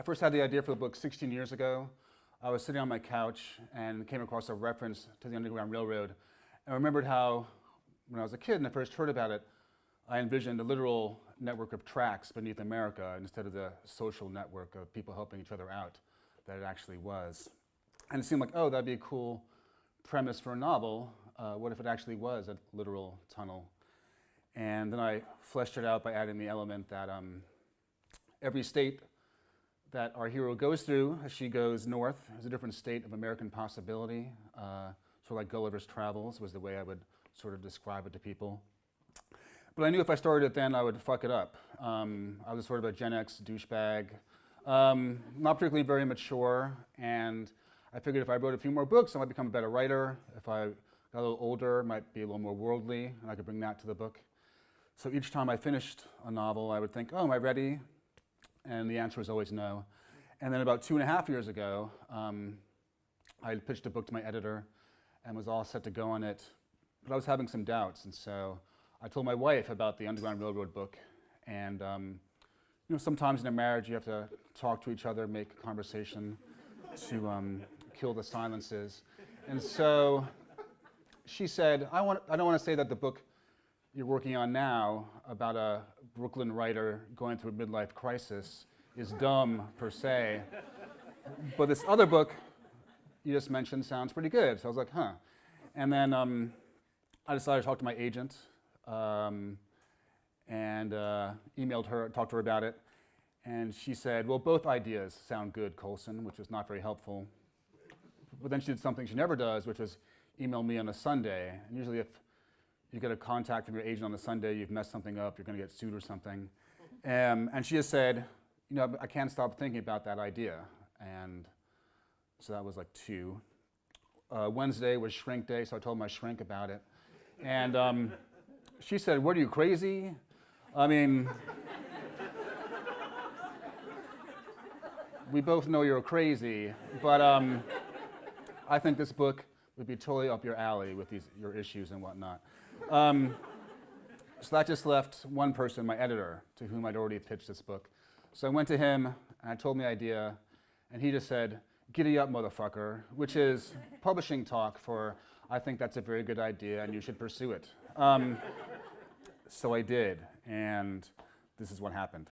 first had the idea for the book 16 years ago. I was sitting on my couch and came across a reference to the Underground Railroad. And I remembered how, when I was a kid and I first heard about it, I envisioned a literal network of tracks beneath America instead of the social network of people helping each other out that it actually was. And it seemed like, oh, that'd be a cool premise for a novel. What if it actually was a literal tunnel? And then I fleshed it out by adding the element that every state that our hero goes through as she goes north is a different state of American possibility. Sort of like Gulliver's Travels was the way I would sort of describe it to people. But I knew if I started it then, I would fuck it up. I was sort of a Gen X douchebag, not particularly very mature, and I figured if I wrote a few more books, I might become a better writer. If I got a little older, I might be a little more worldly, and I could bring that to the book. So each time I finished a novel, I would think, oh, am I ready? And the answer was always no. And then about 2.5 years ago, I pitched a book to my editor and was all set to go on it, but I was having some doubts, and so I told my wife about the Underground Railroad book. And sometimes in a marriage you have to talk to each other, make conversation to kill the silences. And so she said, I don't want to say that the book you're working on now about a Brooklyn writer going through a midlife crisis is dumb per se, but this other book you just mentioned sounds pretty good. So I was like, huh. And then I decided to talk to my agent and emailed her, talked to her about it, and she said, well, both ideas sound good, Colson, which was not very helpful. But then she did something she never does, which was email me on a Sunday. And usually if you get a contact from your agent on a Sunday, you've messed something up, you're going to get sued or something. And she just said, I can't stop thinking about that idea. And so that was like 2. Wednesday was shrink day, so I told my shrink about it. And she said, what are you, crazy? I mean, we both know you're crazy, but I think this book would be totally up your alley with your issues and whatnot. So that just left one person, my editor, to whom I'd already pitched this book. So I went to him, and I told him the idea, and he just said, giddy up, motherfucker, which is publishing talk for, I think that's a very good idea, and you should pursue it. So I did, and this is what happened.